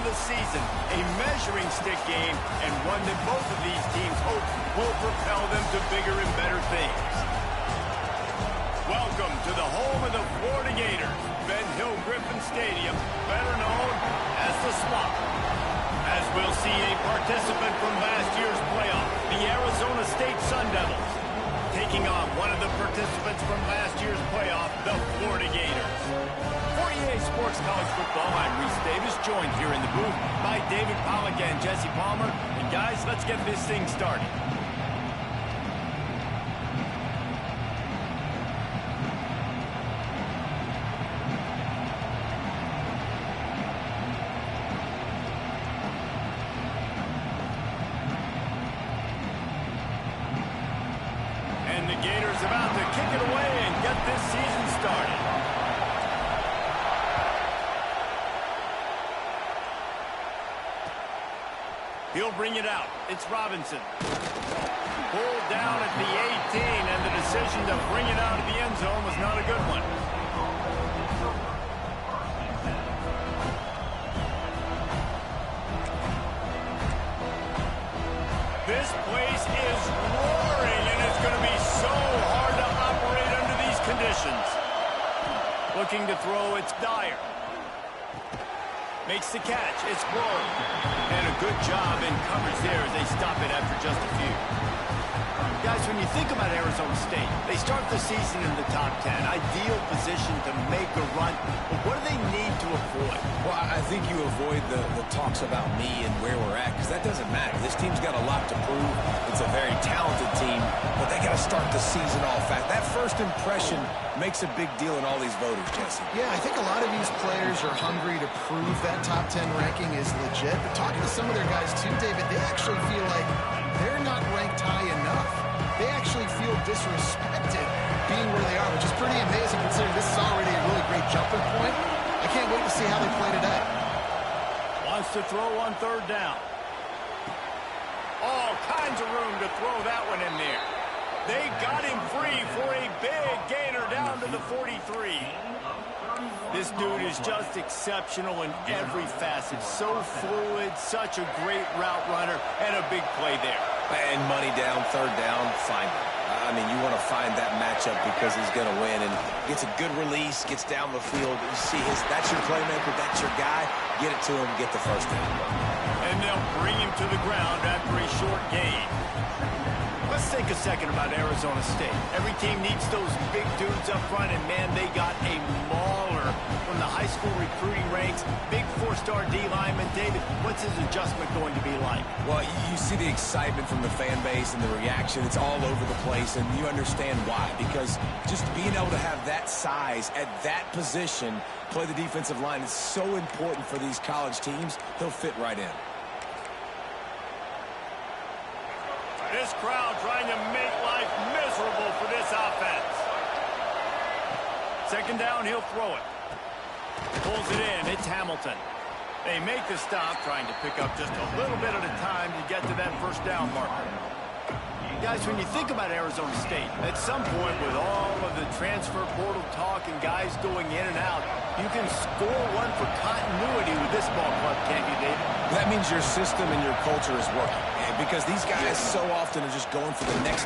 the season, a measuring stick game, and one that both of these teams hope will propel them to bigger and better things. Welcome to the home of the Florida Gators, Ben Hill Griffin Stadium, better known as the Swamp. As we'll see a participant from last year's playoff, the Arizona State Sun Devils, taking on one of the participants from last year's playoff, the Florida Gators. For EA Sports College Football, I'm Reese Davis, joined here in the booth by David Pollack and Jesse Palmer. And guys, let's get this thing started. And the Gators about to kick it away and get this season started. He'll bring it out. It's Robinson. Pulled down at the 18, and the decision to bring it out of the end zone was not a good one. This place is roaring, and it's going to be so hard to operate under these conditions. Looking to throw, it's Dyer. Makes the catch, it's Rory. And a good job in coverage there as they stop it after just a few. Guys, when you think about Arizona State, they start the season in the top 10. Ideal position to make a run. But what do they need to avoid? Well, I think you avoid the talks about me and where we're at, because that doesn't matter. This team's got a lot to prove. It's a very talented team, but they got to start the season off fast. That first impression makes a big deal in all these voters, Jesse. Yeah, I think a lot of these players are hungry to prove that top 10 ranking is legit. But talking to some of their guys too, David, they actually feel like they're not ranked high enough. They actually feel disrespected being where they are, which is pretty amazing considering this is already a really great jumping point. I can't wait to see how they play today. Wants to throw on third down. All kinds of room to throw that one in there. They got him free for a big gainer down to the 43. This dude is just exceptional in every facet. So fluid, such a great route runner, and a big play there. And money down, third down, find him. I mean, you want to find that matchup because he's going to win. And gets a good release, gets down the field. You see that's your playmaker, that's your guy. Get it to him, get the first down. And they'll bring him to the ground after a short gain. Let's think a second about Arizona State. Every team needs those big dudes up front, and man, they got a mauler from the high school recruiting ranks. Big four-star D lineman. David, what's his adjustment going to be like? Well, you see the excitement from the fan base and the reaction. It's all over the place, and you understand why. Because just being able to have that size at that position, play the defensive line, is so important for these college teams. He'll fit right in. This crowd trying to make life miserable for this offense. Second down, he'll throw it. Pulls it in, it's Hamilton. They make the stop, trying to pick up just a little bit at a time to get to that first down marker. Guys, when you think about Arizona State, at some point with all of the transfer portal talk and guys going in and out, you can score one for continuity with this ball club, can't you, David? That means your system and your culture is working. Because these guys so often are just going for the next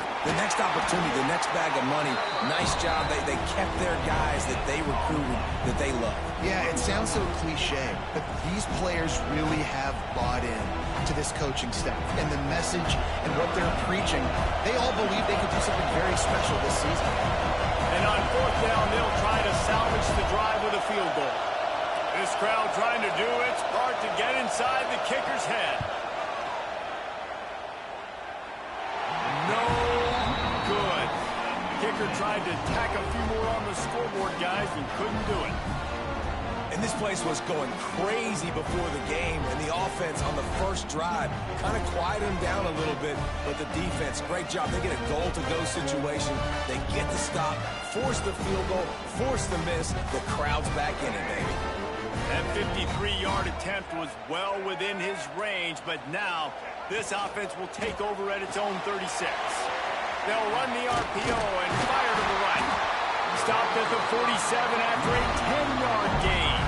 opportunity, the next bag of money. Nice job. They kept their guys that they recruited, that they love. Yeah, it sounds so cliche, but these players really have bought in to this coaching staff and the message and what they're preaching. They all believe they could do something very special this season. And on fourth down, they'll try to salvage the drive with a field goal. This crowd trying to do its part to get inside the kicker's head. No good. Kicker tried to tack a few more on the scoreboard, guys, and couldn't do it. And this place was going crazy before the game, and the offense on the first drive kind of quieted them down a little bit, but the defense, great job. They get a goal-to-go situation. They get the stop, force the field goal, force the miss. The crowd's back in it, baby. That 53-yard attempt was well within his range, but now this offense will take over at its own 36. They'll run the RPO and fire to the right. Stopped at the 47 after a 10-yard gain.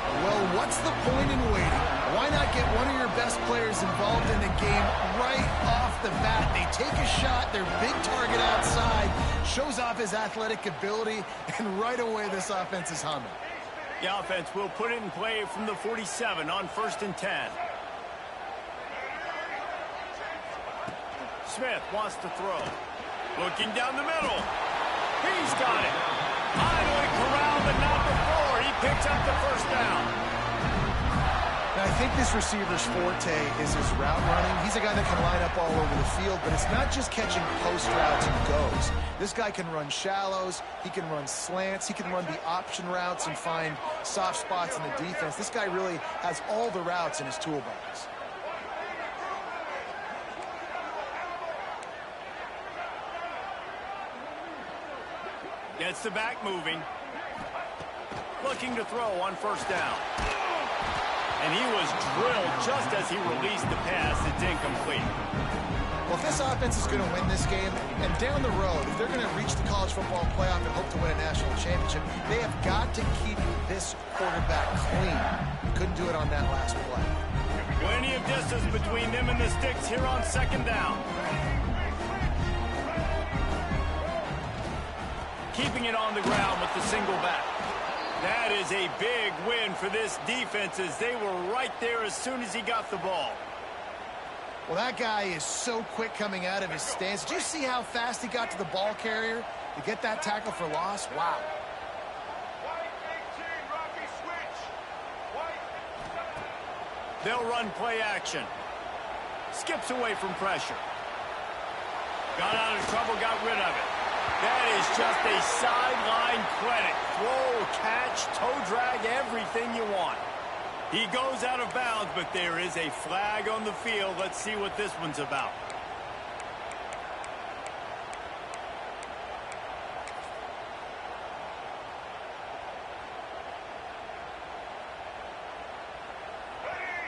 A what's the point in waiting? Why not get one of your best players involved in the game right off the bat? They take a shot, their big target outside, shows off his athletic ability, and right away this offense is humming. The offense will put it in play from the 47 on 1st and 10. Smith wants to throw. Looking down the middle. He's got it. Finally corralled, but not before. He picks up the first down. Now, I think this receiver's forte is his route running. He's a guy that can line up all over the field, but it's not just catching post routes and goes. This guy can run shallows, he can run slants, he can run the option routes and find soft spots in the defense. This guy really has all the routes in his toolbox. Gets the back moving. Looking to throw on 1st down. And he was drilled just as he released the pass. It's incomplete. Well, if this offense is going to win this game, and down the road, if they're going to reach the college football playoff and hope to win a national championship, they have got to keep this quarterback clean. He couldn't do it on that last play. Plenty of distance between them and the sticks here on 2nd down. Keeping it on the ground with the single back. That is a big win for this defense as they were right there as soon as he got the ball. Well, that guy is so quick coming out of his stance. Did you see how fast he got to the ball carrier to get that tackle for loss? Wow. They'll run play action. Skips away from pressure. Got out of trouble, got rid of it. That is just a sideline credit. Throw, catch, toe drag, everything you want. He goes out of bounds, but there is a flag on the field. Let's see what this one's about.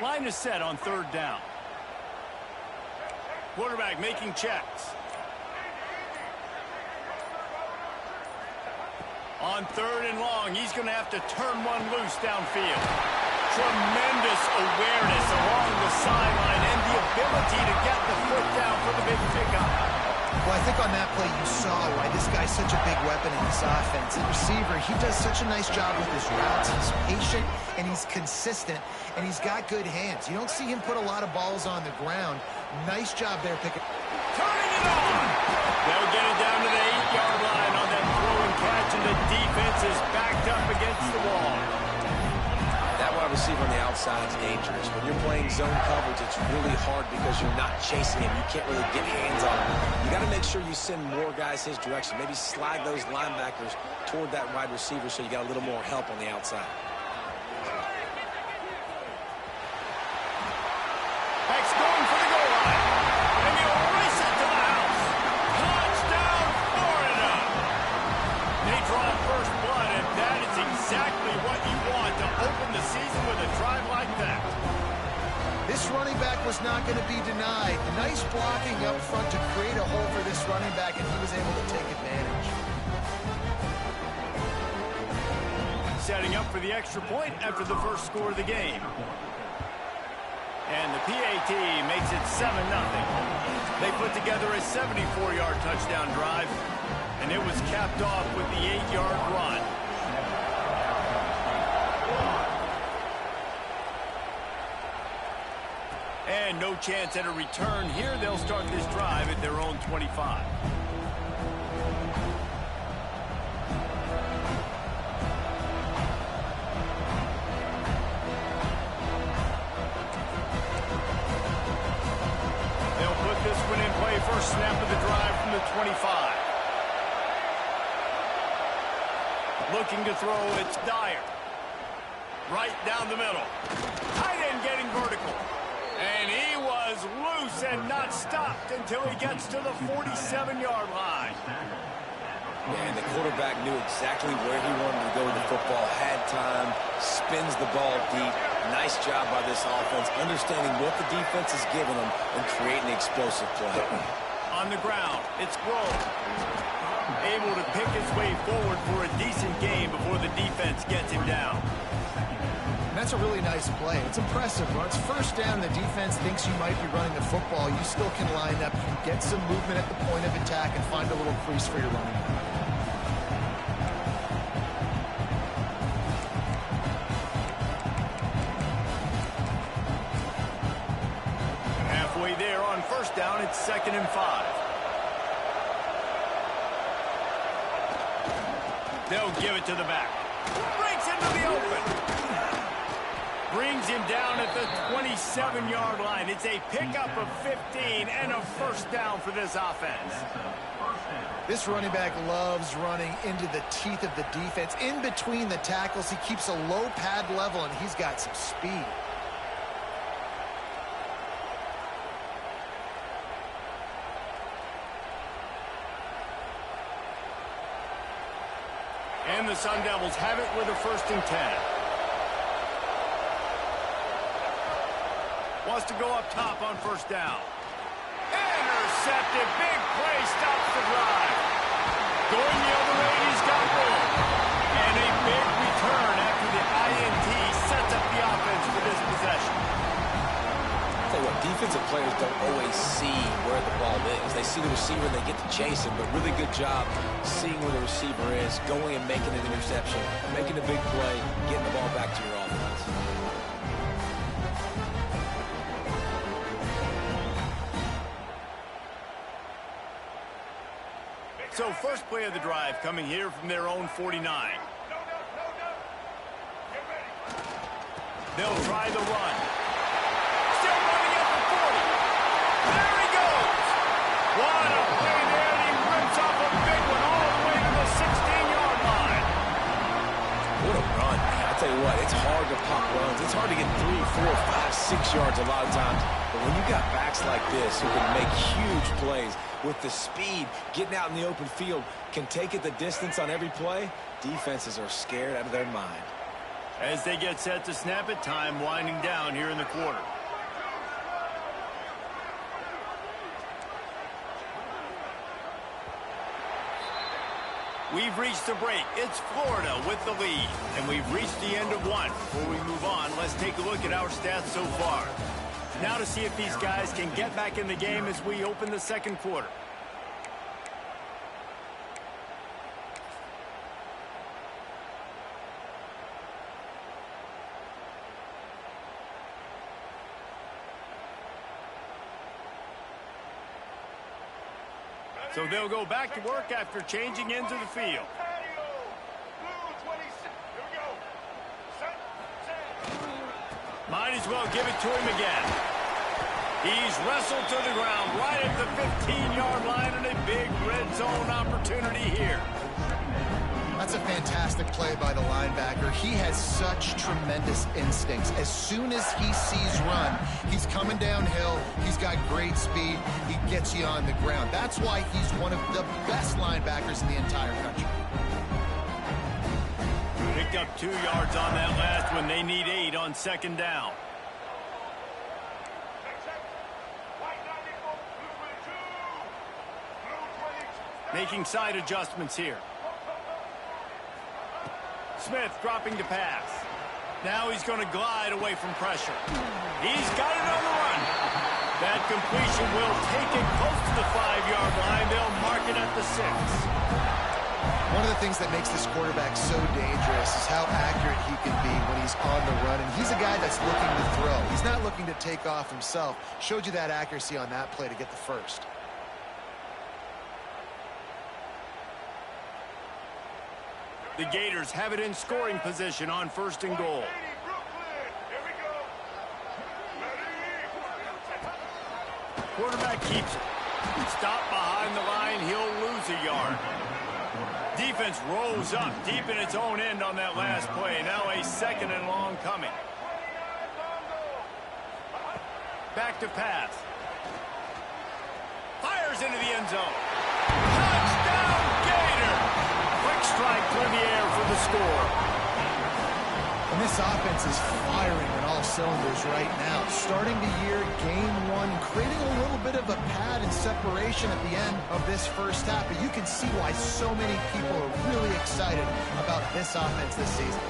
Line is set on 3rd down. Quarterback making checks. On 3rd and long, he's going to have to turn one loose downfield. Tremendous awareness along the sideline and the ability to get the foot down for the big pickup. Well, I think on that play you saw why this guy's such a big weapon in this offense. The receiver, he does such a nice job with his routes. He's patient and he's consistent and he's got good hands. You don't see him put a lot of balls on the ground. Nice job there picking. Turning it on! They'll get it down to the 8-yard line on that throw and catch, and the defense is backed up against the wall. That wide receiver on the outside is dangerous. When you're playing zone coverage, it's really hard because you're not chasing him. You can't really get hands on him. You got to make sure you send more guys his direction. Maybe slide those linebackers toward that wide receiver so you got a little more help on the outside. Beck's going for the goal line. And he'll race it to the house. Touchdown, Florida. They draw first blood, and that is exactly what you want to open the season with a drive like that. This running back was not going to be denied. Nice blocking up front to create a hole for this running back, and he was able to take advantage. Setting up for the extra point after the first score of the game. And the PAT makes it 7-0. They put together a 74-yard touchdown drive, and it was capped off with the 8-yard run. And no chance at a return here. They'll start this drive at their own 25. First snap of the drive from the 25. Looking to throw, it's Dyer. Right down the middle. Tight end getting vertical. And he was loose and not stopped until he gets to the 47-yard line. And the quarterback knew exactly where he wanted to go with the football, had time, spins the ball deep. Nice job by this offense, understanding what the defense is giving them and creating an explosive play. On the ground, it's Grove. Able to pick his way forward for a decent game before the defense gets him down. that's a really nice play. It's impressive. When it's first down, the defense thinks you might be running the football. You still can line up, get some movement at the point of attack, and find a little crease for your running back. Halfway there on first down, it's 2nd and 5. They'll give it to the back. Breaks into the open. Brings him down at the 27-yard line. It's a pickup of 15 and a first down for this offense. This running back loves running into the teeth of the defense. In between the tackles, he keeps a low pad level, and he's got some speed. And the Sun Devils have it with a 1st and 10. Wants to go up top on first down. Intercepted. Big play stops the drive. Going the other way, he's got room. And a big return after the INT sets up the offense for this possession. I'll tell you what, defensive players don't always see where the ball is. They see the receiver and they get to chase him, but really good job seeing where the receiver is, going and making an interception, making a big play, getting the ball back to your offense. So first play of the drive coming here from their own 49. They'll try the run. Still running at the 40. There he goes. What a play there, and he rips off a big one all the way to the 16-yard line. What a run, man. I tell you what, it's hard to pop runs. It's hard to get 3, 4, 5, 6 yards a lot of times. But when you got backs like this who can make huge plays with the speed, getting out in the open field, can take it the distance on every play, defenses are scared out of their mind. As they get set to snap it, time winding down here in the quarter. We've reached the break. It's Florida with the lead. And we've reached the end of one. Before we move on, let's take a look at our stats so far. Now to see if these guys can get back in the game as we open the second quarter. So they'll go back to work after changing into the field. Might as well give it to him again. He's wrestled to the ground right at the 15-yard line, and a big red zone opportunity here. That's a fantastic play by the linebacker. He has such tremendous instincts. As soon as he sees run, he's coming downhill. He's got great speed. He gets you on the ground. That's why he's one of the best linebackers in the entire country. Picked up 2 yards on that last one. They need 8 on second down. Making side adjustments here. Smith dropping to pass. Now he's going to glide away from pressure. He's got it on the run. That completion will take it close to the 5-yard line. They'll mark it at the 6. One of the things that makes this quarterback so dangerous is how accurate he can be when he's on the run. And he's a guy that's looking to throw. He's not looking to take off himself. Showed you that accuracy on that play to get the first. The Gators have it in scoring position on 1st and goal. Quarterback keeps it. Stopped behind the line. He'll lose a yard. Defense rolls up deep in its own end on that last play. Now a 2nd and long coming. Back to pass. Fires into the end zone. Touchdown, Gator! Quick strike through the air for the score. And this offense is firing on all cylinders right now. Starting the year, game 1, creating a little bit of a pad and separation at the end of this first half. But you can see why so many people are really excited about this offense this season.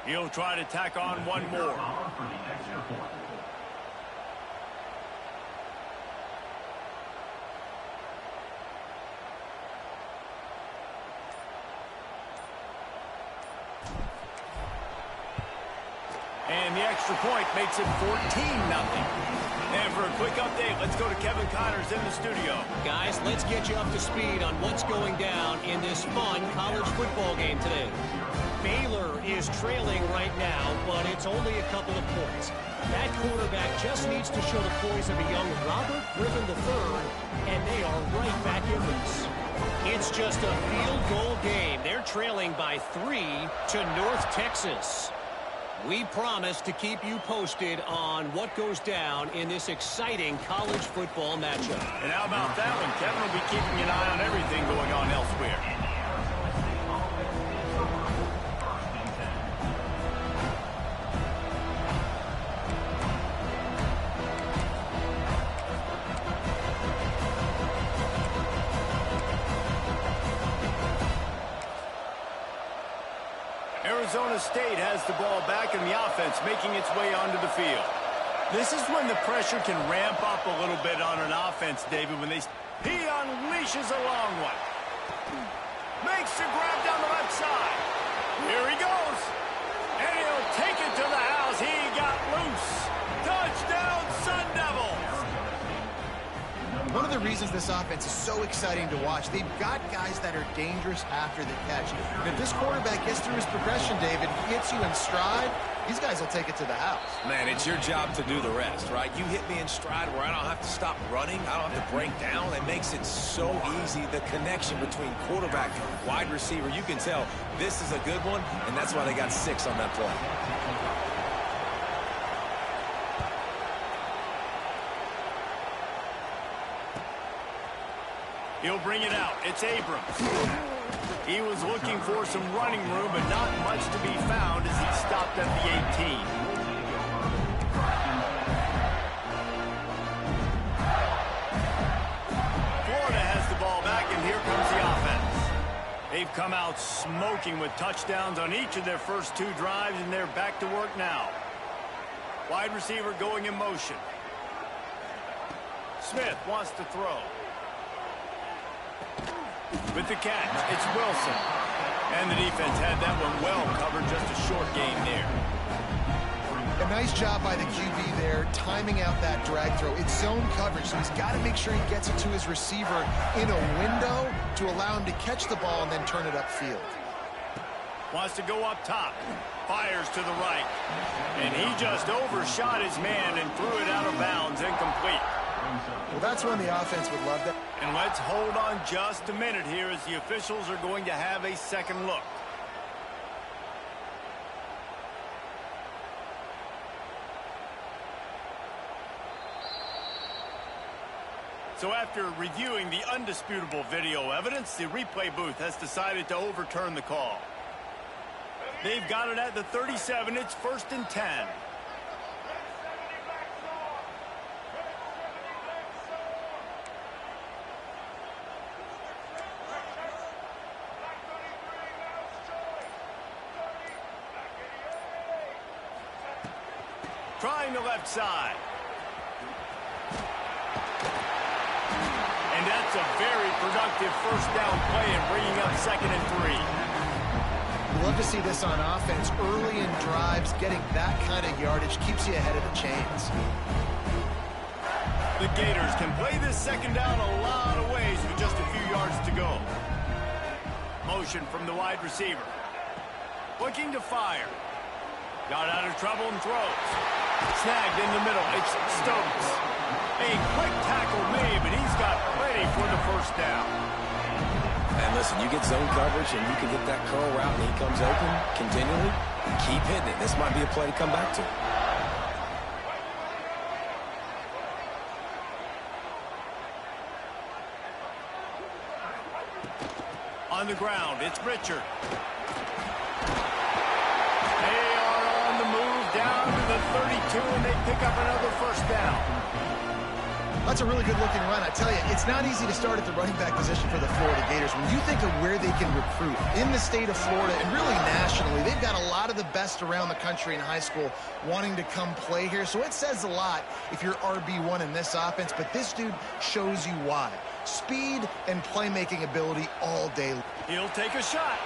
He'll try to tack on one more. And the extra point makes it 14-0. And for a quick update, let's go to Kevin Connors in the studio. Guys, let's get you up to speed on what's going down in this fun college football game today. Baylor is trailing right now, but it's only a couple of points. That quarterback just needs to show the poise of a young Robert Griffin III, and they are right back in this. It's just a field goal game. They're trailing by 3 to North Texas. We promise to keep you posted on what goes down in this exciting college football matchup. And how about that one? Kevin will be keeping an eye on everything going on elsewhere. Arizona State has the ball back in the offense, making its way onto the field. This is when the pressure can ramp up a little bit on an offense, David, when he unleashes a long one. Makes the grab down the left side. Here he goes. And he'll take it to the house. He got loose. Touchdown, Sun Devils. One of the reasons this offense is so exciting to watch, they've got guys that are dangerous after the catch. And if this quarterback gets through his progression, David, hits you in stride, these guys will take it to the house. Man, it's your job to do the rest, right? You hit me in stride where I don't have to stop running. I don't have to break down. It makes it so easy. The connection between quarterback and wide receiver, you can tell this is a good one, and that's why they got 6 on that play. He'll bring it out. It's Abrams. He was looking for some running room, but not much to be found as he stopped at the 18. Florida has the ball back, and here comes the offense. They've come out smoking with touchdowns on each of their first 2 drives, and they're back to work now. Wide receiver going in motion. Smith wants to throw. With the catch, it's Wilson. And the defense had that one well covered, just a short gain there. A nice job by the QB there, timing out that drag throw. It's zone coverage, so he's got to make sure he gets it to his receiver in a window to allow him to catch the ball and then turn it upfield. Wants to go up top. Fires to the right. And he just overshot his man and threw it out of bounds, incomplete. Well, that's when the offense would love that. And let's hold on just a minute here as the officials are going to have a second look. So after reviewing the undisputable video evidence, the replay booth has decided to overturn the call. They've got it at the 37. It's 1st and 10. Trying the left side. And that's a very productive first down play and bringing up 2nd and 3. Love to see this on offense. Early in drives, getting that kind of yardage keeps you ahead of the chains. The Gators can play this 2nd down a lot of ways with just a few yards to go. Motion from the wide receiver. Looking to fire. Got out of trouble and throws. Snagged in the middle. It's Stokes. A quick tackle made, but he's got plenty for the first down. And listen, you get zone coverage and you can hit that curl route and he comes open continually. Keep hitting it. This might be a play to come back to. On the ground, it's Richard. They are on the move down to the 32, and they pick up another first down. That's a really good-looking run. I tell you, it's not easy to start at the running back position for the Florida Gators. When you think of where they can recruit in the state of Florida and really nationally, they've got a lot of the best around the country in high school wanting to come play here. So it says a lot if you're RB1 in this offense, but this dude shows you why. Speed and playmaking ability all day. He'll take a shot.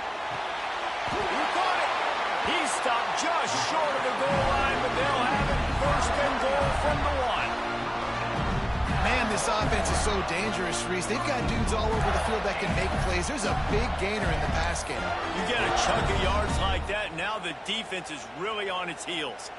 He caught it. He stopped just short of the goal line, but they'll have it first and goal from the 1. Man, this offense is so dangerous, Reese. They've got dudes all over the field that can make plays. There's a big gainer in the pass game. You get a chunk of yards like that, now the defense is really on its heels.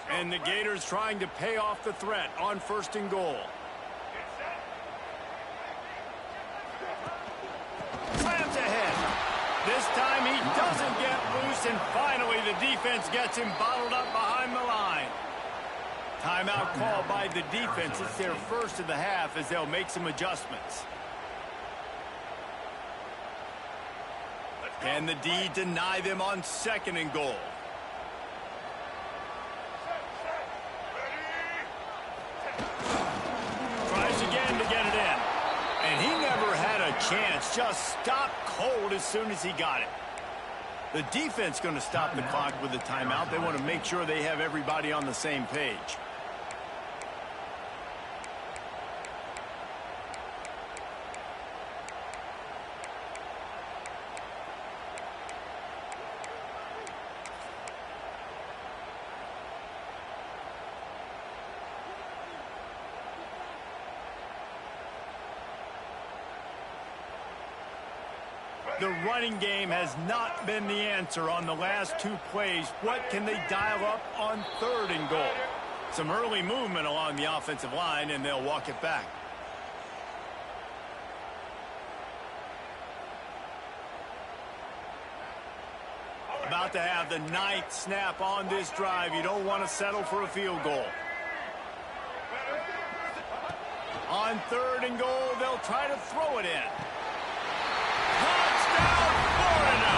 And the Gators trying to pay off the threat on first and goal. Slams ahead. This time he doesn't get loose, and finally the defense gets him bottled up behind the line. Timeout called by the defense. It's their first of the half as they'll make some adjustments. Can the D deny them on second and goal? Tries again to get it in. And he never had a chance. Just stopped cold as soon as he got it. The defense going to stop the clock with a timeout. They want to make sure they have everybody on the same page. The running game has not been the answer on the last 2 plays. What can they dial up on third and goal? Some early movement along the offensive line, and they'll walk it back. About to have the 9th snap on this drive. You don't want to settle for a field goal. On third and goal, they'll try to throw it in. Touchdown, Florida!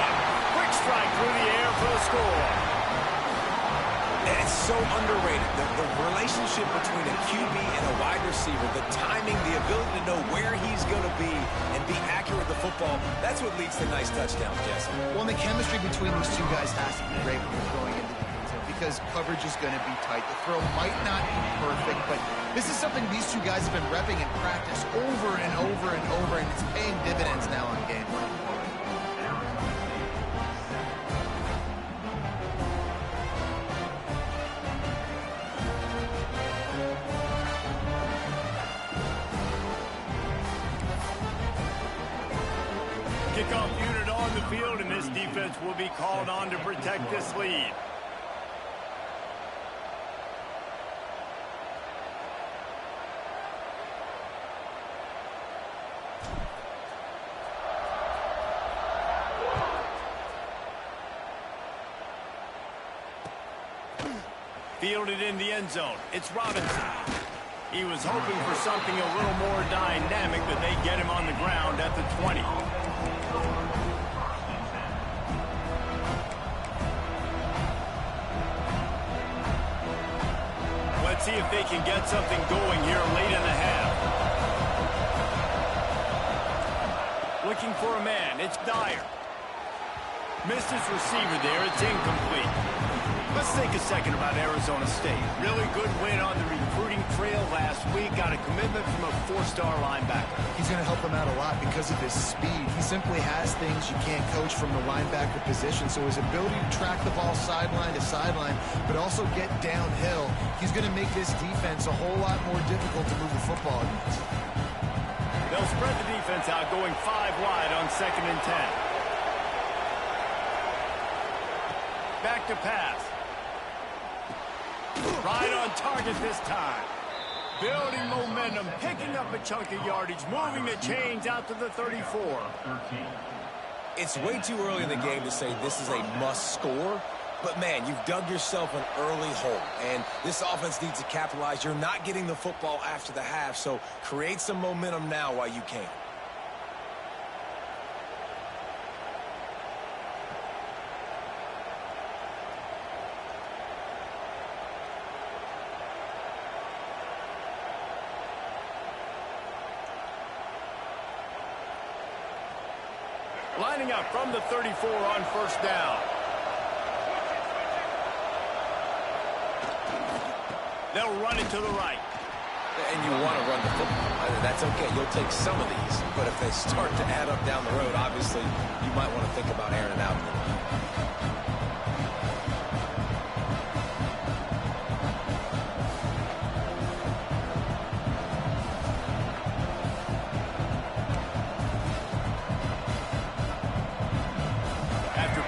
Quick strike through the air for the score. It's so underrated. The relationship between a QB and a wide receiver, the timing, the ability to know where he's going to be and be accurate with the football, that's what leads to nice touchdowns, Jesse. Well, and the chemistry between these two guys has to be great when they're throwing into defense because coverage is going to be tight. The throw might not be perfect, but this is something these two guys have been repping in practice over and over and over, and it's paying dividends now on game play. Kickoff unit on the field, and this defense will be called on to protect this lead. Fielded in the end zone. It's Robinson. He was hoping for something a little more dynamic, but they get him on the ground at the 20. Let's see if they can get something going here late in the half. Looking for a man. It's Dyer. Missed his receiver there. It's incomplete. Let's take a second about Arizona State. Really good win on the recruiting trail last week. Got a commitment from a 4-star linebacker. He's going to help them out a lot because of his speed. He simply has things you can't coach from the linebacker position. So his ability to track the ball sideline to sideline, but also get downhill, he's going to make this defense a whole lot more difficult to move the football against. They'll spread the defense out, going 5 wide on 2nd and 10. Back to pass. Right on target this time. Building momentum, picking up a chunk of yardage, moving the chains out to the 34. It's way too early in the game to say this is a must score, But, man, you've dug yourself an early hole, and this offense needs to capitalize. You're not getting the football after the half, so create some momentum now while you can. Lining up from the 34 on first down. They'll run it to the right. And you want to run the football. That's okay. You'll take some of these. But if they start to add up down the road, obviously, you might want to think about airing it out a little bit.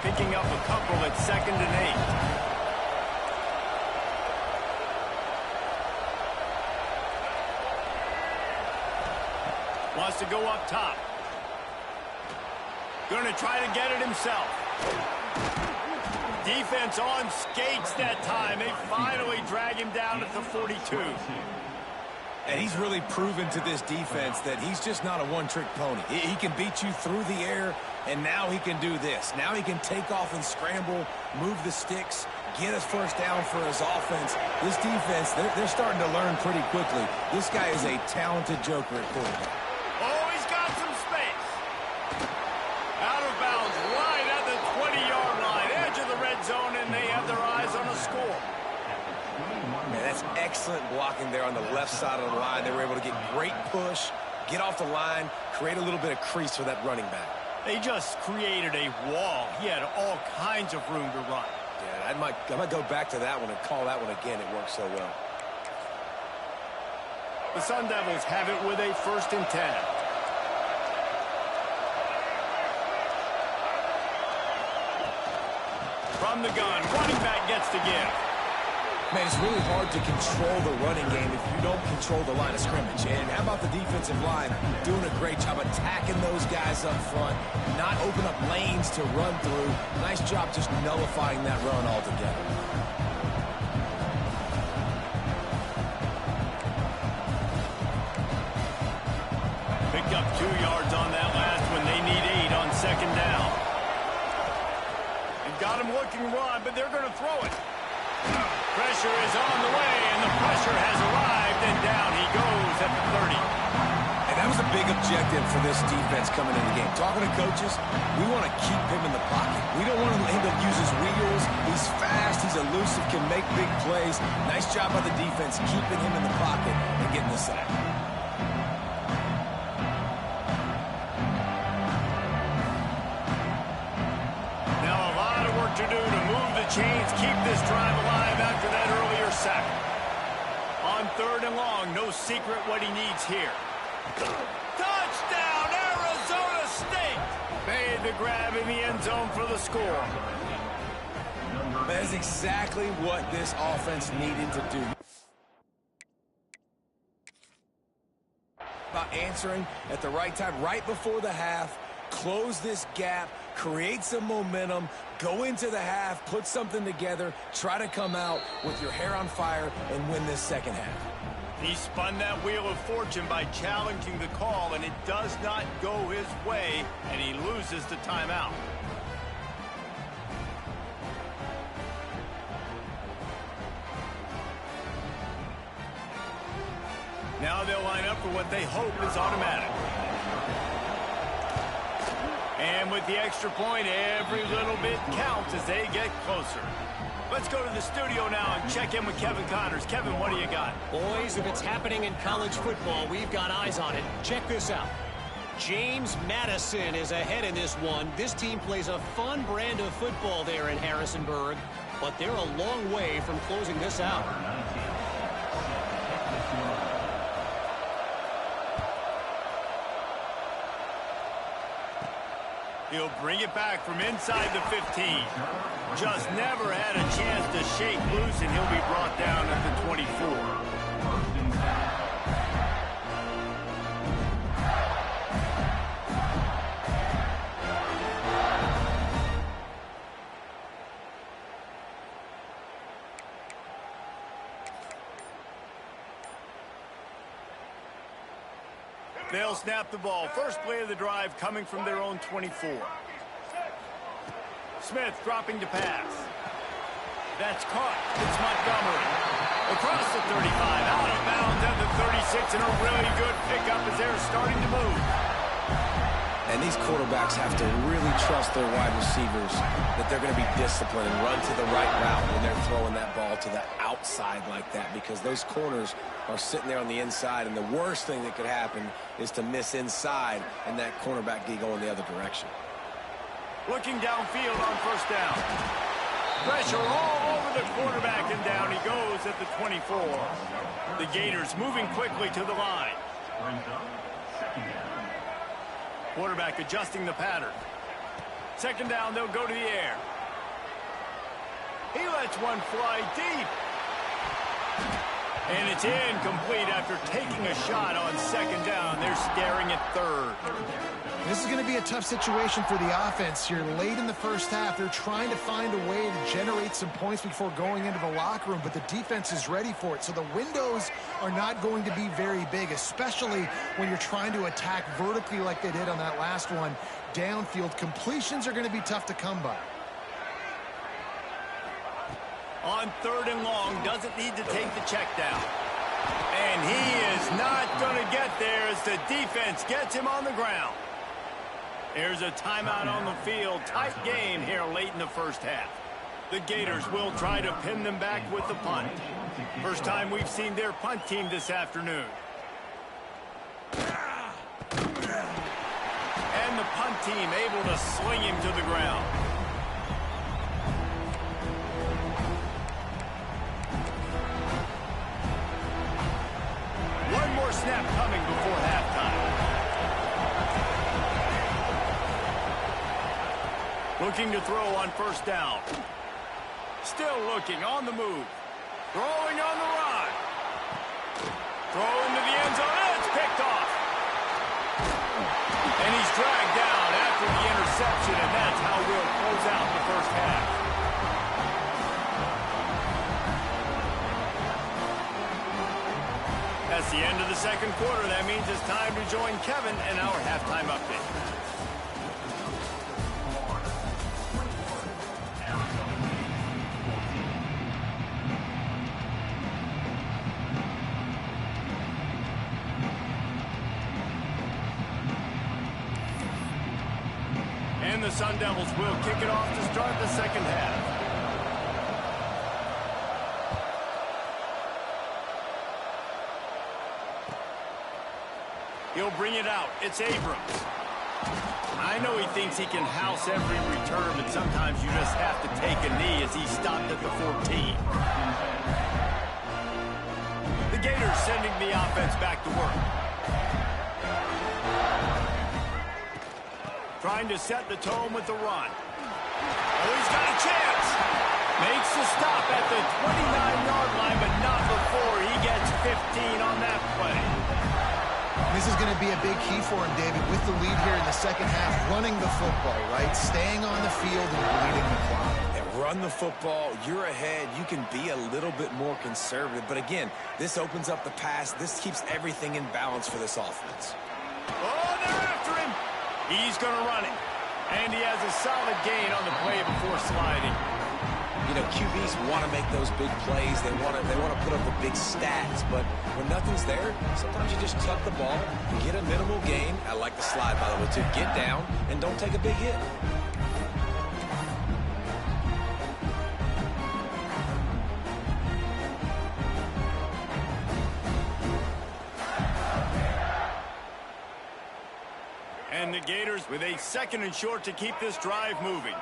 Picking up a couple at 2nd and 8. Wants to go up top. Going to try to get it himself. Defense on skates that time. They finally drag him down at the 42. And he's really proven to this defense that he's just not a one-trick pony. He can beat you through the air, and now he can do this. Now he can take off and scramble, move the sticks, get us first down for his offense. This defense, they're starting to learn pretty quickly. This guy is a talented joker at quarterback. Oh, he's got some space. Out of bounds, right at the 20-yard line, edge of the red zone, and they have their eyes on a score. Man, that's excellent blocking there on the left side of the line. They were able to get great push, get off the line, create a little bit of crease for that running back. They just created a wall. He had all kinds of room to run. Yeah, I might go back to that one and call that one again. It worked so well. The Sun Devils have it with a 1st and 10. From the gun, running back gets to give. Man, it's really hard to control the running game if you don't control the line of scrimmage. And how about the defensive line doing a great job attacking those guys up front, not open up lanes to run through. Nice job just nullifying that run altogether. Picked up 2 yards on that last one. They need 8 on 2nd down. They've got him looking run, but they're going to throw it. Pressure is on the way, and the pressure has arrived, and down he goes at the 30. And that was a big objective for this defense coming in the game. Talking to coaches, we want to keep him in the pocket. We don't want him to use his wheels. He's fast, he's elusive, can make big plays. Nice job by the defense keeping him in the pocket and getting the sack. To do to move the chains, keep this drive alive after that earlier sack. On 3rd and long, no secret what he needs here. Touchdown, Arizona State! Made the grab in the end zone for the score. That is exactly what this offense needed to do. About answering at the right time, right before the half, close this gap, create some momentum, go into the half, put something together, try to come out with your hair on fire and win this second half. He spun that wheel of fortune by challenging the call, and it does not go his way, and he loses the timeout. Now they'll line up for what they hope is automatic. And with the extra point, every little bit counts as they get closer. Let's go to the studio now and check in with Kevin Connors. Kevin, what do you got? Boys, if it's happening in college football, we've got eyes on it. Check this out. James Madison is ahead in this one. This team plays a fun brand of football there in Harrisonburg, but they're a long way from closing this out. He'll bring it back from inside the 15. Just never had a chance to shake loose, and he'll be brought down at the 24. They'll snap the ball. First play of the drive coming from their own 24. Smith dropping to pass. That's caught. It's Montgomery. Across the 35, out of bounds at the 36, and a really good pickup as they're starting to move. And these quarterbacks have to really trust their wide receivers that they're going to be disciplined and run to the right route when they're throwing that ball to the outside like that, because those corners are sitting there on the inside, and the worst thing that could happen is to miss inside and that cornerback get going the other direction. Looking downfield on first down. Pressure all over the quarterback, and down he goes at the 24. The Gators moving quickly to the line. Quarterback adjusting the pattern. Second down, they'll go to the air. He lets one fly deep. And it's incomplete after taking a shot on second down. They're staring at third. This is going to be a tough situation for the offense here. Late in the first half, they're trying to find a way to generate some points before going into the locker room, but the defense is ready for it. So the windows are not going to be very big, especially when you're trying to attack vertically like they did on that last one. Downfield completions are going to be tough to come by. On third and long, doesn't need to take the check down. And he is not going to get there as the defense gets him on the ground. There's a timeout on the field. Tight game here late in the first half. The Gators will try to pin them back with the punt. First time we've seen their punt team this afternoon. And the punt team able to sling him to the ground. One more snap coming before halftime. Looking to throw on first down. Still looking on the move. Throwing on the run. Throw into the end zone. Oh, it's picked off. And he's dragged down after the interception, and that's how we'll close out the first half. That's the end of the second quarter. That means it's time to join Kevin in our halftime update. And the Sun Devils will kick it off to start the second half. He'll bring it out. It's Abrams. I know he thinks he can house every return, but sometimes you just have to take a knee as he stopped at the 14. The Gators sending the offense back to work. Trying to set the tone with the run. Oh, he's got a chance. Makes the stop at the 29-yard line, but not before he gets 15 on that play. This is going to be a big key for him, David, with the lead here in the second half, running the football, right? Staying on the field and bleeding the clock. Yeah, run the football. You're ahead. You can be a little bit more conservative. But again, this opens up the pass. This keeps everything in balance for this offense. Oh, they're after him. He's going to run it. And he has a solid gain on the play before sliding. You know, QBs want to make those big plays. They want to put up the big stats. But when nothing's there, sometimes you just tuck the ball, get a minimal gain. I like the slide, by the way, too. Get down and don't take a big hit. And the Gators with a second and short to keep this drive moving.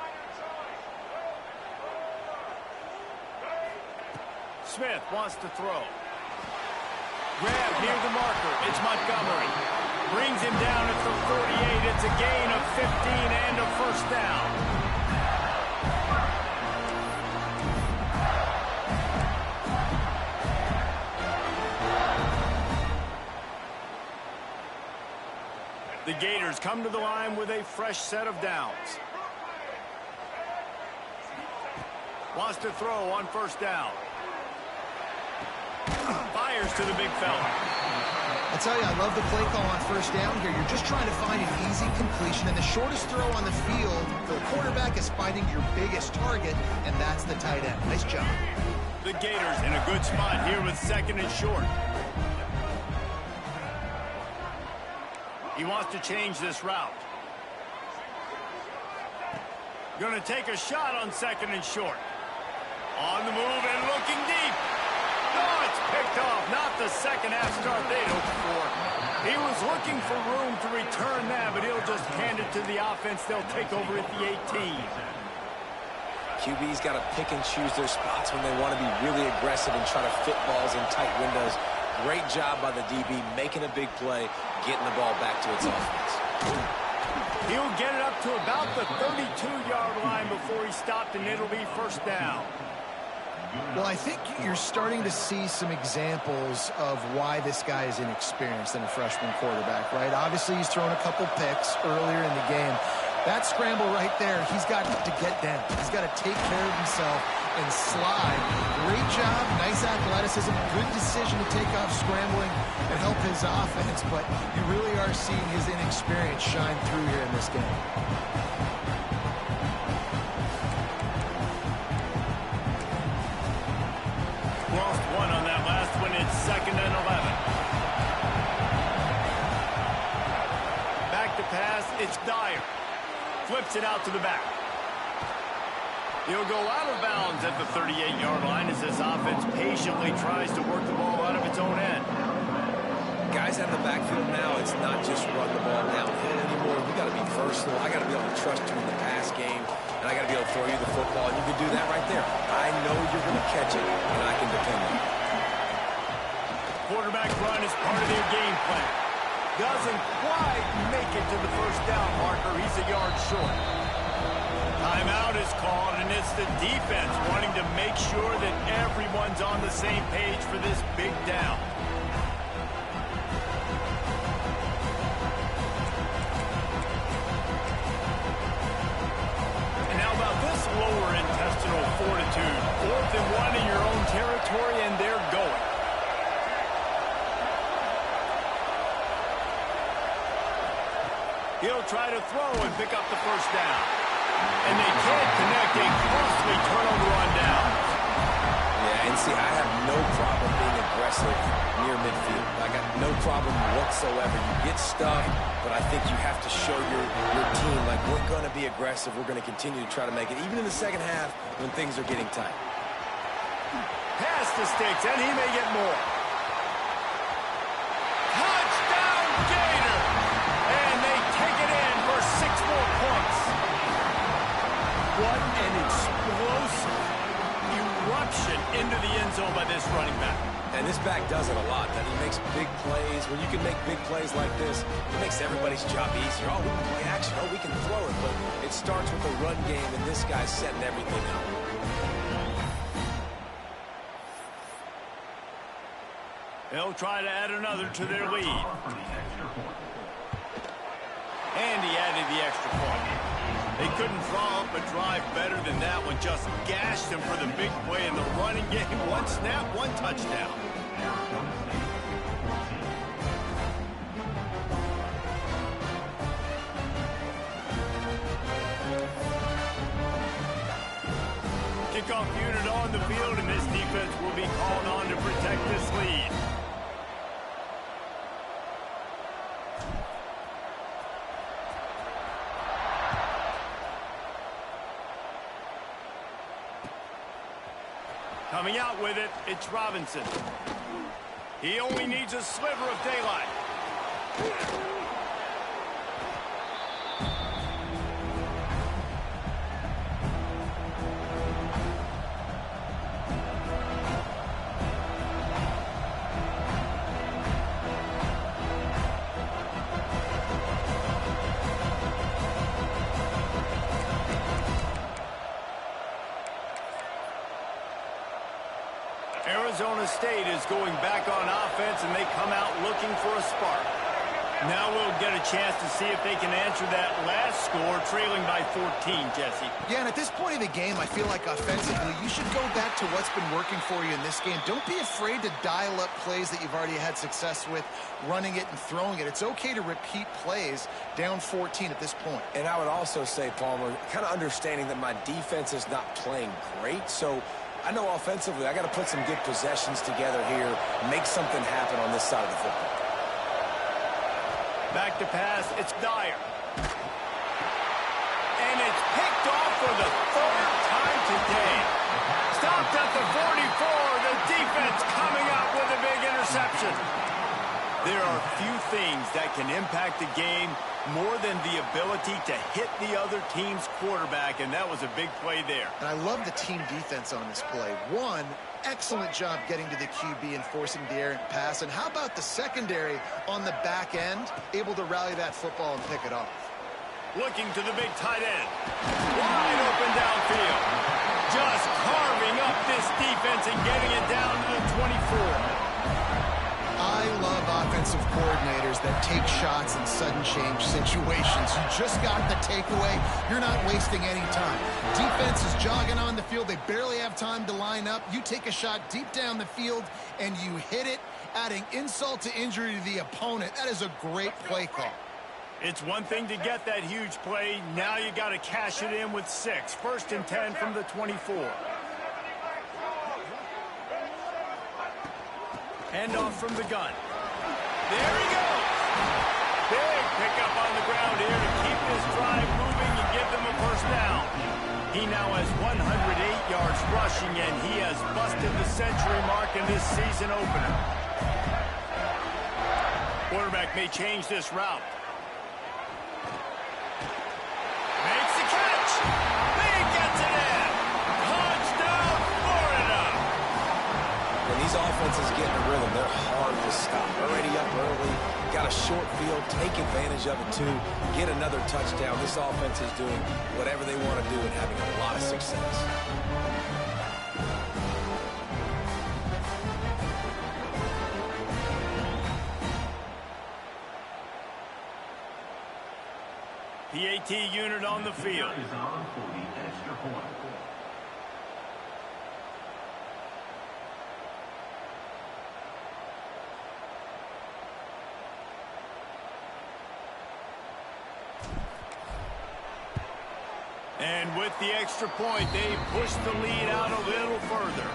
Smith wants to throw. Grab near the marker. It's Montgomery. Brings him down at the 48. It's a gain of 15 and a first down. The Gators come to the line with a fresh set of downs. Wants to throw on first down. Fires to the big fella. I tell you, I love the play call on first down here. You're just trying to find an easy completion, and the shortest throw on the field for the quarterback is finding your biggest target, and that's the tight end. Nice job. The Gators in a good spot here with 2nd and short. He wants to change this route. Going to take a shot on 2nd and short. On the move and looking deep. Oh, it's picked off. Not the second half start they'd hoped for. He was looking for room to return that, but he'll just hand it to the offense. They'll take over at the 18. QB's got to pick and choose their spots when they want to be really aggressive and try to fit balls in tight windows. Great job by the DB making a big play, getting the ball back to its offense. He'll get it up to about the 32-yard line before he stopped, and it'll be first down. Well, I think you're starting to see some examples of why this guy is inexperienced in a freshman quarterback, right? Obviously, he's thrown a couple picks earlier in the game. That scramble right there, he's got to get down. He's got to take care of himself and slide. Great job, nice athleticism, good decision to take off scrambling and help his offense, but you really are seeing his inexperience shine through here in this game. Lost one on that last one. It's 2nd and 11. Back to pass. It's Dyer. Flips it out to the back. He'll go out of bounds at the 38-yard line as his offense patiently tries to work the ball out of its own end. Guys out of the backfield now, it's not just run the ball downhill anymore. You got to be versatile. I got to be able to trust you in the pass game, and I got to be able to throw you the football, and you can do that right there. I know you're going to catch it, and I can depend on it. Quarterback run is part of their game plan. Doesn't quite make it to the first down marker. He's a yard short. Timeout is called, and it's the defense wanting to make sure that everyone's on the same page for this big down. And how about this lower intestinal fortitude? 4th and 1 in your own territory, and they're going. He'll try to throw and pick up the first down. And they can't connect a costly turnover on down. Yeah, and see, I have no problem being aggressive near midfield. I got no problem whatsoever. You get stuff, but I think you have to show your team, like, we're going to be aggressive. We're going to continue to try to make it, even in the second half when things are getting tight. Pass to Sticks, and he may get more. Touchdown, Gator! And they take it in for 6 more points. What an explosive eruption into the end zone by this running back. And this back does it a lot. That he makes big plays. When you can make big plays like this, it makes everybody's job easier. Oh, we can play action. Oh, we can throw it. But it starts with the run game, and this guy's setting everything up. They'll try to add another to their lead. And he added the extra point. They couldn't draw up a drive better than that one. Just gashed him for the big play in the running game. 1 snap, 1 touchdown. Kickoff unit on the field, and this defense will be called on to protect this lead. Coming out with it, it's Robinson. He only needs a sliver of daylight. Arizona State is going back on offense, and they come out looking for a spark. Now we'll get a chance to see if they can answer that last score, trailing by 14, Jesse. Yeah, and at this point of the game, I feel like offensively, you should go back to what's been working for you in this game. Don't be afraid to dial up plays that you've already had success with, running it and throwing it. It's okay to repeat plays down 14 at this point. And I would also say, Palmer, kind of understanding that my defense is not playing great, so I know offensively I got to put some good possessions together here, make something happen on this side of the football. Back to pass, it's Dyer. And it's picked off for the third time today. Stopped at the 44, the defense coming up with a big interception. There are few things that can impact the game more than the ability to hit the other team's quarterback, and that was a big play there. And I love the team defense on this play. One, excellent job getting to the QB and forcing the errant pass. And how about the secondary on the back end, able to rally that football and pick it off? Looking to the big tight end. Wide open downfield. Just carving up this defense and getting it down to the 24. I love offensive coordinators that take shots in sudden change situations. You just got the takeaway. You're not wasting any time. Defense is jogging on the field. They barely have time to line up. You take a shot deep down the field, and you hit it, adding insult to injury to the opponent. That is a great play call. It's one thing to get that huge play. Now you got to cash it in with 6. 1st and 10 from the 24. Handoff from the gun. There he goes. Big pickup on the ground here to keep this drive moving and give them a first down. He now has 108 yards rushing, and he has busted the century mark in this season opener. Quarterback may change this route. Makes the catch. He gets it in. Touchdown, Florida. When these offenses get in a rhythm, they're hard to stop. Already up early, got a short field, take advantage of it too, get another touchdown. This offense is doing whatever they want to do and having a lot of success. PAT unit on the field. And with the extra point, they push the lead out a little further.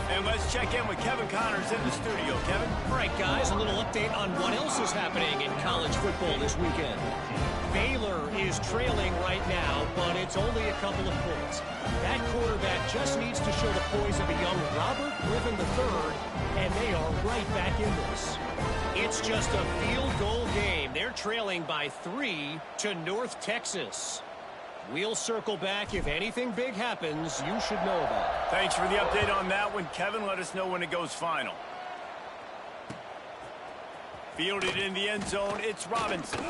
And let's check in with Kevin Connors in the studio. Kevin? All right, guys, a little update on what else is happening in college football this weekend. Baylor is trailing right now, but it's only a couple of points. That quarterback just needs to show the poise of a young Robert Griffin III, and they are right back in this. It's just a field goal game. They're trailing by 3 to North Texas. We'll circle back. If anything big happens, you should know about it. Thanks for the update on that one, Kevin. Let us know when it goes final. Fielded in the end zone, it's Robinson.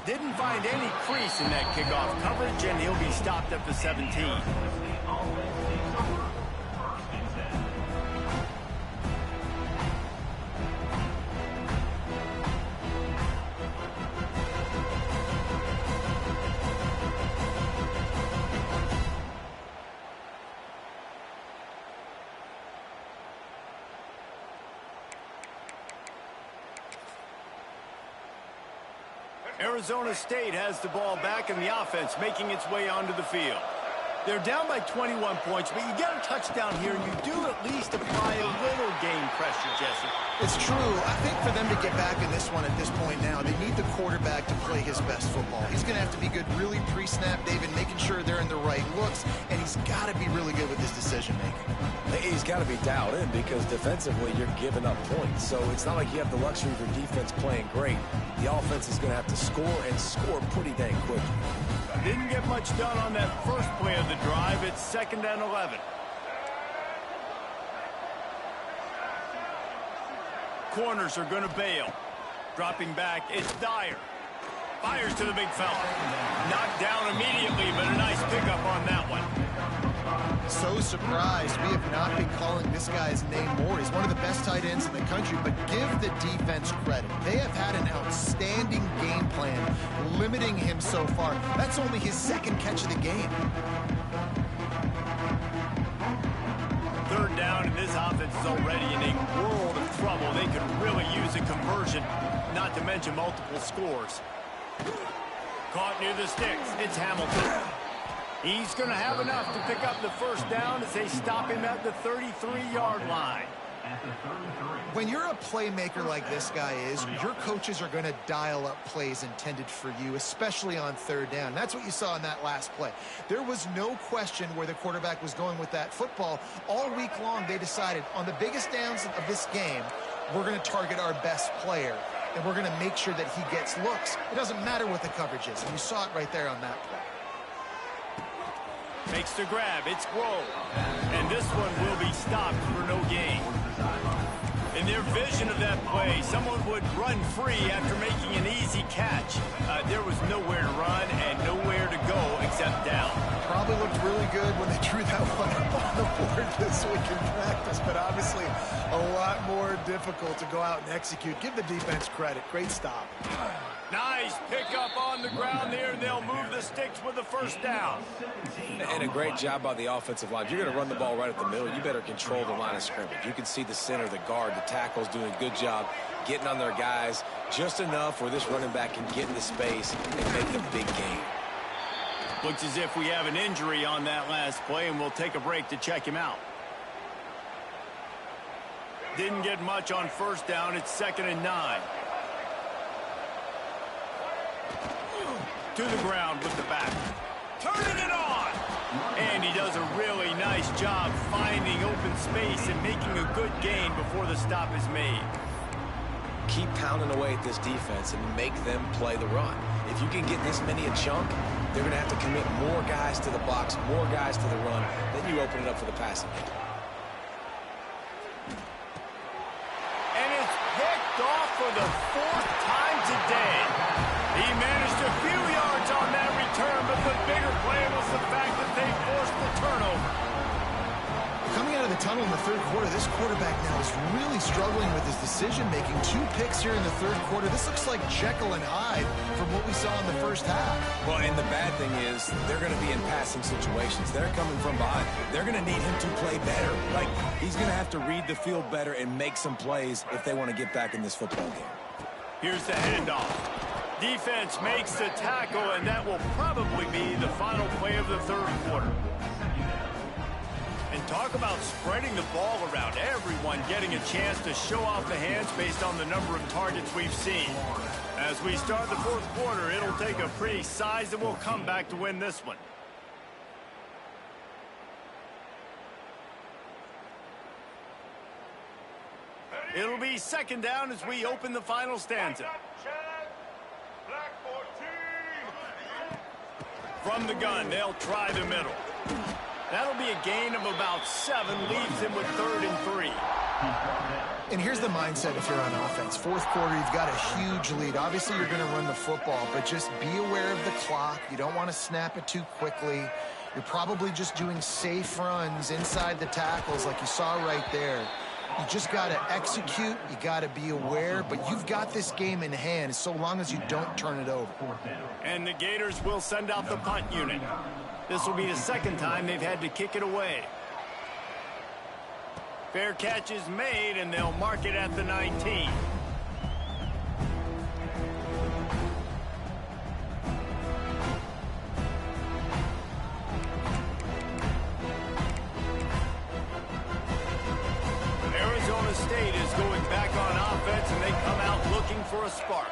Didn't find any crease in that kickoff coverage, and he'll be stopped at the 17. Arizona State has the ball back, and the offense making its way onto the field. They're down by 21 points, but you get a touchdown here, and you do at least apply a little game pressure, Jesse. It's true. I think for them to get back in this one at this point now, they need the quarterback to play his best football. He's going to have to be good really pre-snap, David, making sure they're in the right looks, and he's got to be really good with his decision-making. He's got to be dialed in because defensively you're giving up points. So it's not like you have the luxury of your defense playing great. The offense is going to have to score and score pretty dang quickly. Didn't get much done on that first play of the drive. It's 2nd and 11. Corners are going to bail. Dropping back, it's Dyer. Fires to the big fella. Knocked down immediately, but a nice pickup on that one. So so surprised we have not been calling this guy's name more. He's one of the best tight ends in the country, but give the defense credit. They have had an outstanding game plan limiting him so far. That's only his second catch of the game. Third down, and this offense is already in a world of trouble. They could really use a conversion, not to mention multiple scores. Caught near the sticks. It's Hamilton. He's going to have enough to pick up the first down as they stop him at the 33-yard line. When you're a playmaker like this guy is, your coaches are going to dial up plays intended for you, especially on third down. That's what you saw in that last play. There was no question where the quarterback was going with that football. All week long, they decided on the biggest downs of this game, we're going to target our best player, and we're going to make sure that he gets looks. It doesn't matter what the coverage is, and you saw it right there on that play. Makes the grab. It's Grove. And this one will be stopped for no gain. In their vision of that play, someone would run free after making an easy catch. There was nowhere to run and nowhere to go except down. Probably looked really good when they drew that one up on the board this week in practice, but obviously a lot more difficult to go out and execute. Give the defense credit. Great stop. Nice pickup on the ground there, and they'll move the sticks with the first down. And a great job by the offensive line. If you're going to run the ball right at the middle, you better control the line of scrimmage. You can see the center, the guard, the tackles doing a good job getting on their guys just enough where this running back can get into space and make the big game. Looks as if we have an injury on that last play, and we'll take a break to check him out. Didn't get much on first down. It's 2nd and 9. To the ground with the back. Turning it on! And he does a really nice job finding open space and making a good gain before the stop is made. Keep pounding away at this defense and make them play the run. If you can get this many a chunk, they're going to have to commit more guys to the box, more guys to the run. Then you open it up for the passing game. And it's picked off for the 4th time today. He managed a few yards on that return, but the bigger play was the fact that they forced the turnover. Coming out of the tunnel in the third quarter, this quarterback now is really struggling with his decision-making. 2 picks here in the third quarter. This looks like Jekyll and Hyde from what we saw in the first half. Well, and the bad thing is they're going to be in passing situations. They're coming from behind. They're going to need him to play better. Like, he's going to have to read the field better and make some plays if they want to get back in this football game. Here's the handoff. Defense makes the tackle, and that will probably be the final play of the third quarter. And talk about spreading the ball around. Everyone getting a chance to show off the hands based on the number of targets we've seen. As we start the fourth quarter, it'll take a pretty sizable comeback to win this one. It'll be 2nd down as we open the final stanza. From the gun, they'll try the middle. That'll be a gain of about 7, leaves him with 3rd and 3. And here's the mindset if you're on offense. Fourth quarter, you've got a huge lead. Obviously, you're going to run the football, but just be aware of the clock. You don't want to snap it too quickly. You're probably just doing safe runs inside the tackles like you saw right there. You just got to execute. You got to be aware, but you've got this game in hand so long as you don't turn it over. And the Gators will send out the punt unit. This will be the 2nd time they've had to kick it away. Fair catch is made, and they'll mark it at the 19. Arizona State is going back on offense, and they come out looking for a spark.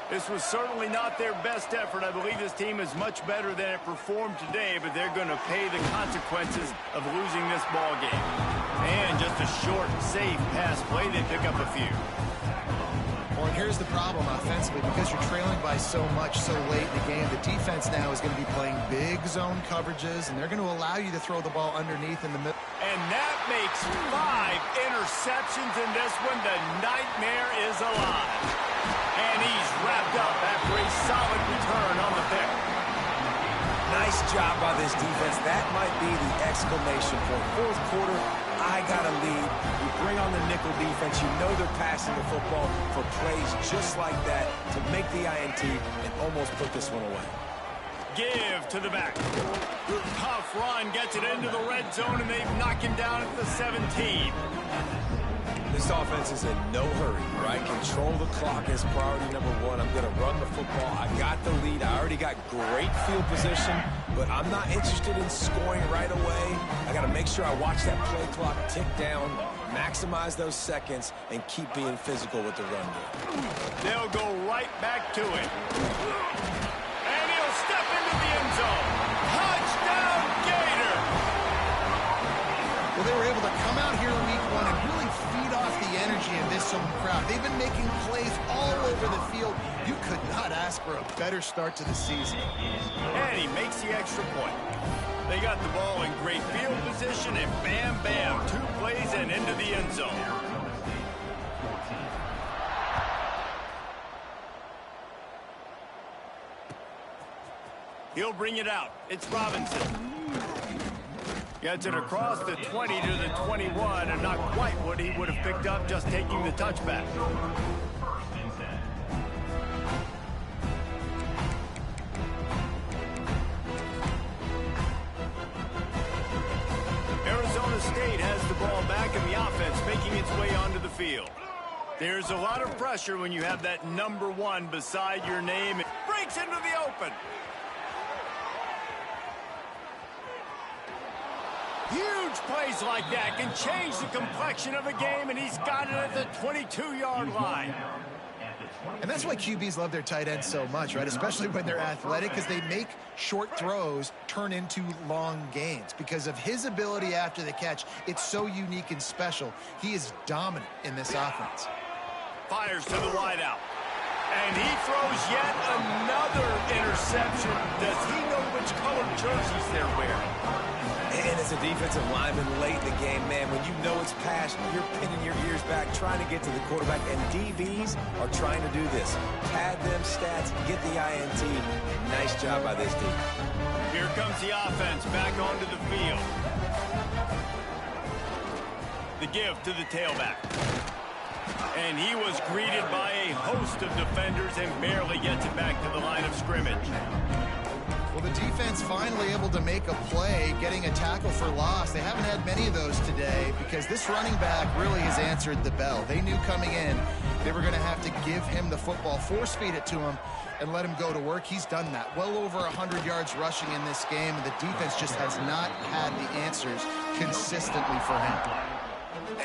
This was certainly not their best effort. I believe this team is much better than it performed today, but they're going to pay the consequences of losing this ball game. And just a short, safe pass play, they pick up a few. Well, and here's the problem offensively. Because you're trailing by so much so late in the game, the defense now is going to be playing big zone coverages, and they're going to allow you to throw the ball underneath in the middle. And that makes 5 interceptions in this one. The nightmare is alive. And he's wrapped up after a solid return on the pick. Nice job by this defense. That might be the exclamation point. Fourth quarter, I got a lead. You bring on the nickel defense. You know they're passing the football for plays just like that to make the INT and almost put this one away. Give to the back. Tough run gets it into the red zone, and they've knocked him down at the 17. This offense is in no hurry, right? Control the clock is priority number one. I'm going to run the football. I got the lead. I already got great field position, but I'm not interested in scoring right away. I got to make sure I watch that play clock tick down, maximize those seconds, and keep being physical with the run game. They'll go right back to it. And he'll step into the end zone. Touchdown, Gator! Well, they were able to come out here in week one and really feed off the energy of this home crowd. They've been making plays all over the field. You could not ask for a better start to the season. And he makes the extra point. They got the ball in great field position, and bam, bam, 2 plays and into the end zone. He'll bring it out. It's Robinson. Gets it across the 20 to the 21, and not quite what he would have picked up just taking the touchback. Arizona State has the ball back in the offense, making its way onto the field. There's a lot of pressure when you have that number 1 beside your name. It breaks into the open. Huge plays like that can change the complexion of a game, and he's got it at the 22-yard line. And that's why QBs love their tight ends so much, right? Especially when they're athletic, because they make short throws turn into long gains. Because of his ability after the catch, it's so unique and special. He is dominant in this offense. Fires to the wideout. And he throws yet another interception. Does he know which colored jerseys they're wearing? And as a defensive lineman late in the game, man, when you know it's past, you're pinning your ears back, trying to get to the quarterback, and DBs are trying to do this. Pad them stats, get the INT. Nice job by this team. Here comes the offense back onto the field. The give to the tailback. And he was greeted by a host of defenders and barely gets it back to the line of scrimmage. Well, the defense finally able to make a play, getting a tackle for loss. They haven't had many of those today because this running back really has answered the bell. They knew coming in they were going to have to give him the football, force feed it to him, and let him go to work. He's done that. Well over 100 yards rushing in this game, and the defense just has not had the answers consistently for him.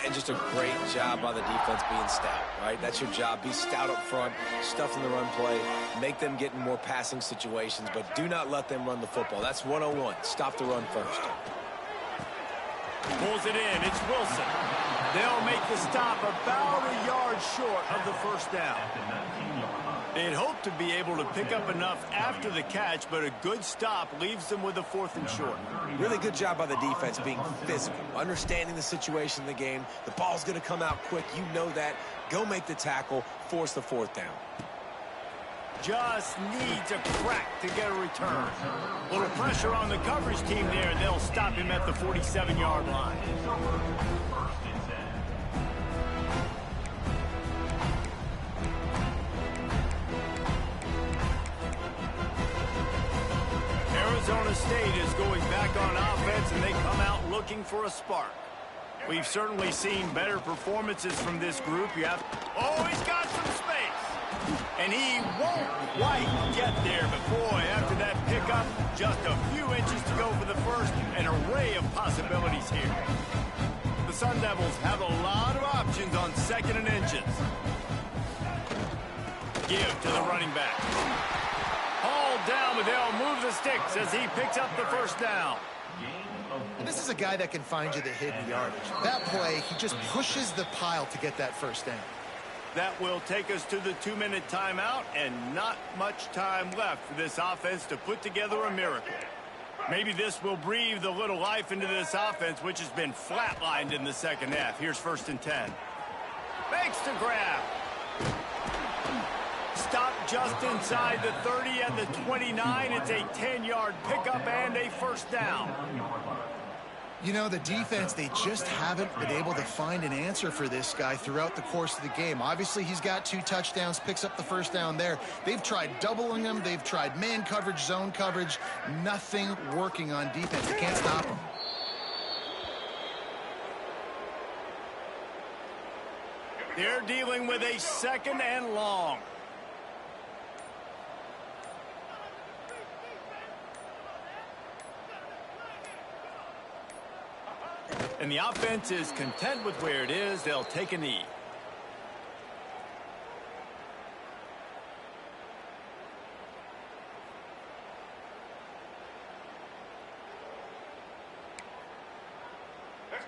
And just a great job by the defense being stout, right? That's your job. Be stout up front, stuff in the run play, make them get in more passing situations, but do not let them run the football. That's 101. Stop the run first. Pulls it in. It's Wilson. They'll make the stop about a yard short of the first down. They'd hoped to be able to pick up enough after the catch, but a good stop leaves them with a 4th and short. Really good job by the defense being physical, understanding the situation in the game. The ball's going to come out quick. You know that. Go make the tackle, force the 4th down. Just needs a crack to get a return. A little pressure on the coverage team there, and they'll stop him at the 47-yard line. Arizona State is going back on offense, and they come out looking for a spark. We've certainly seen better performances from this group. Oh, he's got some space. And he won't quite get there. But boy, after that pickup, just a few inches to go for the first. An array of possibilities here. The Sun Devils have a lot of options on 2nd and inches. Give to the running back. Hauled down, but they'll move the sticks as he picks up the first down. And this is a guy that can find you the hidden yardage. That play, he just pushes the pile to get that first down. That will take us to the 2-minute timeout, and not much time left for this offense to put together a miracle. Maybe this will breathe a little life into this offense, which has been flatlined in the second half. Here's 1st and 10. Makes the grab. Stop just inside the 30 at the 29. It's a 10-yard pickup and a first down. You know, the defense, they just haven't been able to find an answer for this guy throughout the course of the game. Obviously, he's got 2 touchdowns, picks up the first down there. They've tried doubling him. They've tried man coverage, zone coverage. Nothing working on defense. They can't stop him. They're dealing with a 2nd and long. And the offense is content with where it is. They'll take a knee.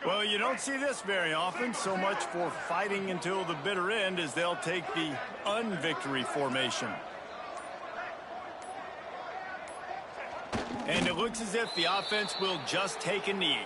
Well, you don't see this very often. So much for fighting until the bitter end as they'll take the unvictory formation. And it looks as if the offense will just take a knee.